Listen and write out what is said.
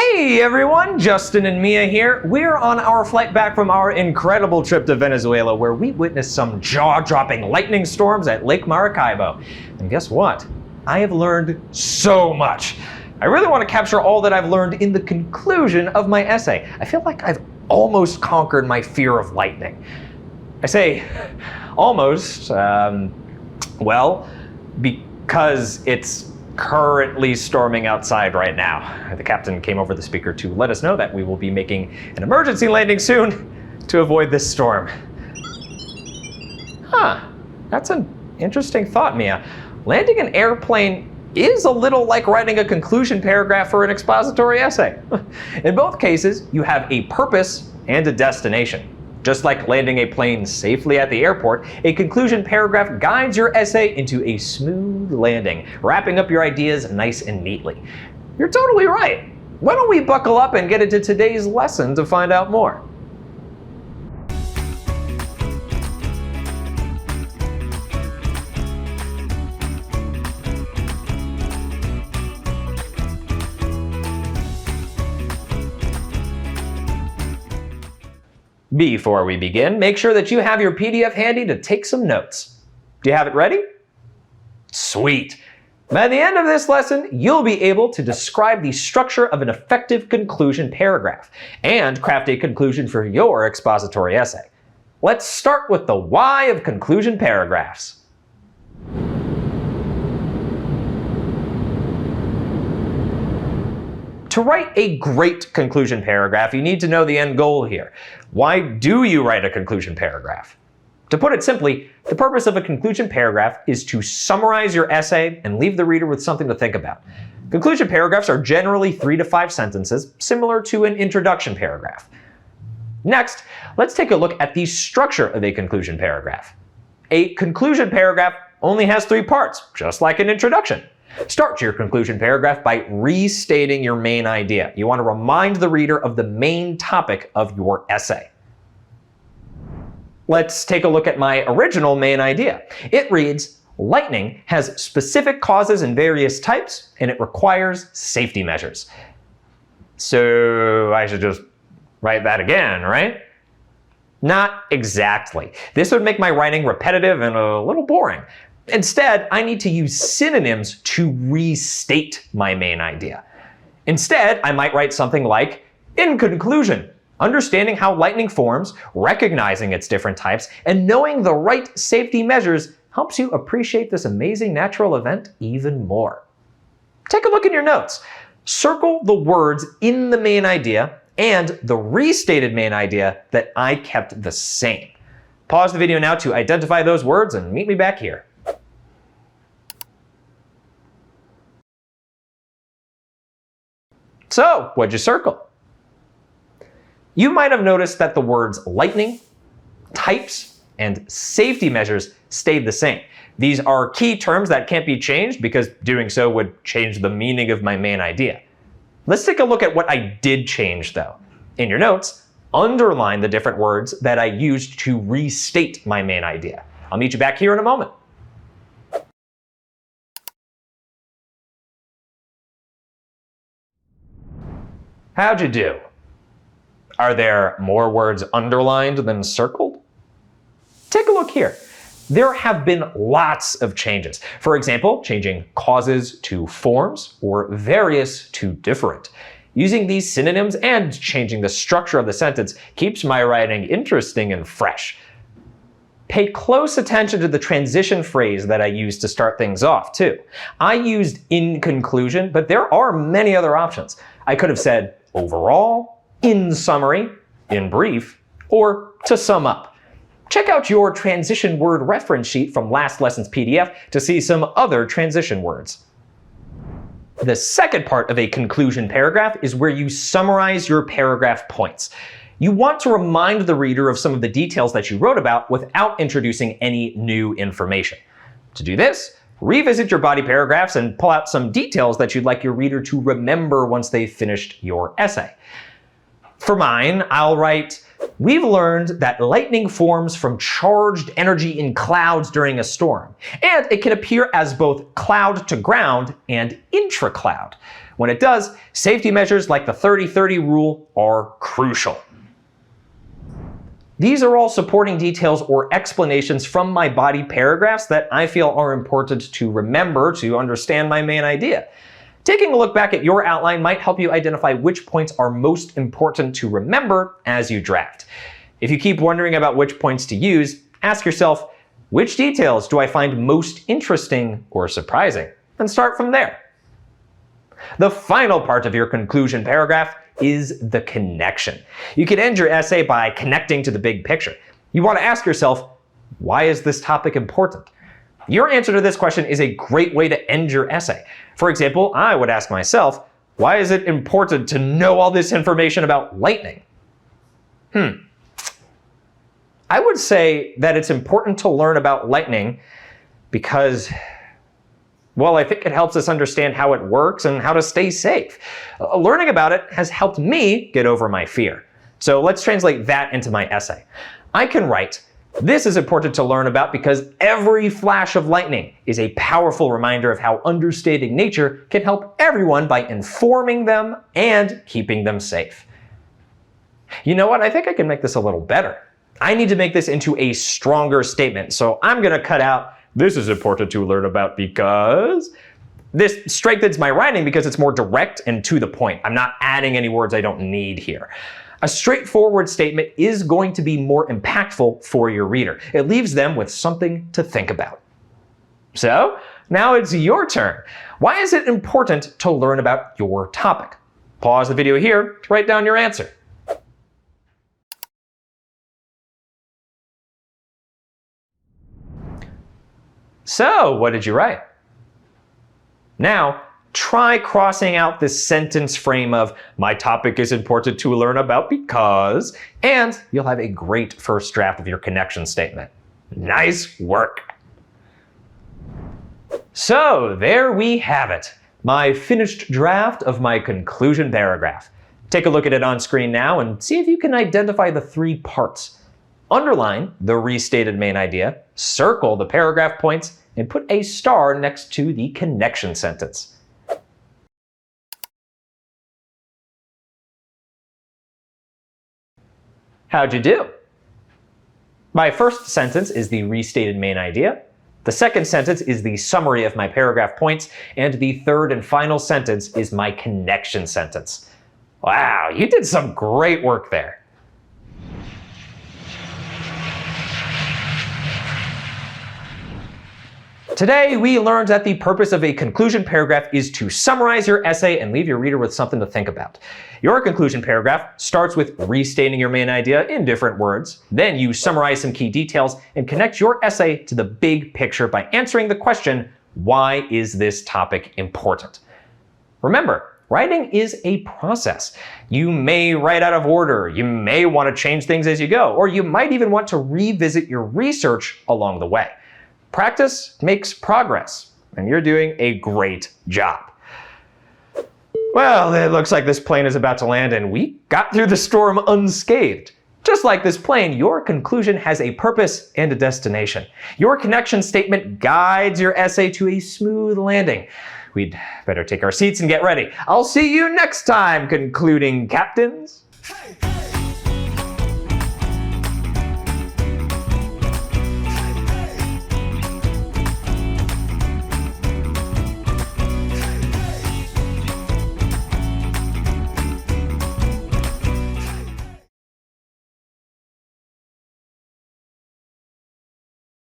Hey everyone, Justin and Mia here. We're on our flight back from our incredible trip to Venezuela where we witnessed some jaw-dropping lightning storms at Lake Maracaibo. And guess what? I have learned so much. I really want to capture all that I've learned in the conclusion of my essay. I feel like I've almost conquered my fear of lightning. I say almost, well, because it's currently storming outside right now. The captain came over the speaker to let us know that we will be making an emergency landing soon to avoid this storm. That's an interesting thought, Mia. Landing an airplane is a little like writing a conclusion paragraph for an expository essay. In both cases, you have a purpose and a destination. Just like landing a plane safely at the airport, a conclusion paragraph guides your essay into a smooth landing, wrapping up your ideas nice and neatly. You're totally right. Why don't we buckle up and get into today's lesson to find out more? Before we begin, make sure that you have your PDF handy to take some notes. Do you have it ready? Sweet. By the end of this lesson, you'll be able to describe the structure of an effective conclusion paragraph and craft a conclusion for your expository essay. Let's start with the why of conclusion paragraphs. To write a great conclusion paragraph, you need to know the end goal here. Why do you write a conclusion paragraph? To put it simply, the purpose of a conclusion paragraph is to summarize your essay and leave the reader with something to think about. Conclusion paragraphs are generally 3 to 5 sentences, similar to an introduction paragraph. Next, let's take a look at the structure of a conclusion paragraph. A conclusion paragraph only has 3 parts, just like an introduction. Start your conclusion paragraph by restating your main idea. You want to remind the reader of the main topic of your essay. Let's take a look at my original main idea. It reads, lightning has specific causes and various types, and it requires safety measures. So I should just write that again, right? Not exactly. This would make my writing repetitive and a little boring. Instead, I need to use synonyms to restate my main idea. Instead, I might write something like, in conclusion, understanding how lightning forms, recognizing its different types, and knowing the right safety measures helps you appreciate this amazing natural event even more. Take a look in your notes. Circle the words in the main idea and the restated main idea that I kept the same. Pause the video now to identify those words and meet me back here. So, what'd you circle? You might have noticed that the words lightning, types, and safety measures stayed the same. These are key terms that can't be changed because doing so would change the meaning of my main idea. Let's take a look at what I did change though. In your notes, underline the different words that I used to restate my main idea. I'll meet you back here in a moment. How'd you do? Are there more words underlined than circled? Take a look here. There have been lots of changes. For example, changing causes to forms or various to different. Using these synonyms and changing the structure of the sentence keeps my writing interesting and fresh. Pay close attention to the transition phrase that I used to start things off too. I used in conclusion, but there are many other options. I could have said overall, in summary, in brief, or to sum up. Check out your transition word reference sheet from last lesson's PDF to see some other transition words. The second part of a conclusion paragraph is where you summarize your paragraph points. You want to remind the reader of some of the details that you wrote about without introducing any new information. To do this, revisit your body paragraphs and pull out some details that you'd like your reader to remember once they've finished your essay. For mine, I'll write, we've learned that lightning forms from charged energy in clouds during a storm, and it can appear as both cloud to ground and intra-cloud. When it does, safety measures like the 30-30 rule are crucial. These are all supporting details or explanations from my body paragraphs that I feel are important to remember to understand my main idea. Taking a look back at your outline might help you identify which points are most important to remember as you draft. If you keep wondering about which points to use, ask yourself, which details do I find most interesting or surprising? And start from there. The final part of your conclusion paragraph is the connection. You can end your essay by connecting to the big picture. You want to ask yourself, why is this topic important? Your answer to this question is a great way to end your essay. For example, I would ask myself, why is it important to know all this information about lightning? I would say that it's important to learn about lightning because, well, I think it helps us understand how it works and how to stay safe. Learning about it has helped me get over my fear. So let's translate that into my essay. I can write, this is important to learn about because every flash of lightning is a powerful reminder of how understanding nature can help everyone by informing them and keeping them safe. You know what? I think I can make this a little better. I need to make this into a stronger statement, so I'm going to cut out, this is important to learn about because. This strengthens my writing because it's more direct and to the point. I'm not adding any words I don't need here. A straightforward statement is going to be more impactful for your reader. It leaves them with something to think about. So, now it's your turn. Why is it important to learn about your topic? Pause the video here to write down your answer. So, what did you write? Now, try crossing out this sentence frame of, my topic is important to learn about because, and you'll have a great first draft of your connection statement. Nice work. So, there we have it. My finished draft of my conclusion paragraph. Take a look at it on screen now and see if you can identify the 3 parts. Underline the restated main idea, circle the paragraph points, and put a star next to the connection sentence. How'd you do? My first sentence is the restated main idea. The second sentence is the summary of my paragraph points, and the third and final sentence is my connection sentence. Wow, you did some great work there. Today, we learned that the purpose of a conclusion paragraph is to summarize your essay and leave your reader with something to think about. Your conclusion paragraph starts with restating your main idea in different words. Then you summarize some key details and connect your essay to the big picture by answering the question, why is this topic important? Remember, writing is a process. You may write out of order, you may want to change things as you go, or you might even want to revisit your research along the way. Practice makes progress, and you're doing a great job. Well, it looks like this plane is about to land, and we got through the storm unscathed. Just like this plane, your conclusion has a purpose and a destination. Your connection statement guides your essay to a smooth landing. We'd better take our seats and get ready. I'll see you next time, concluding captains. Hey.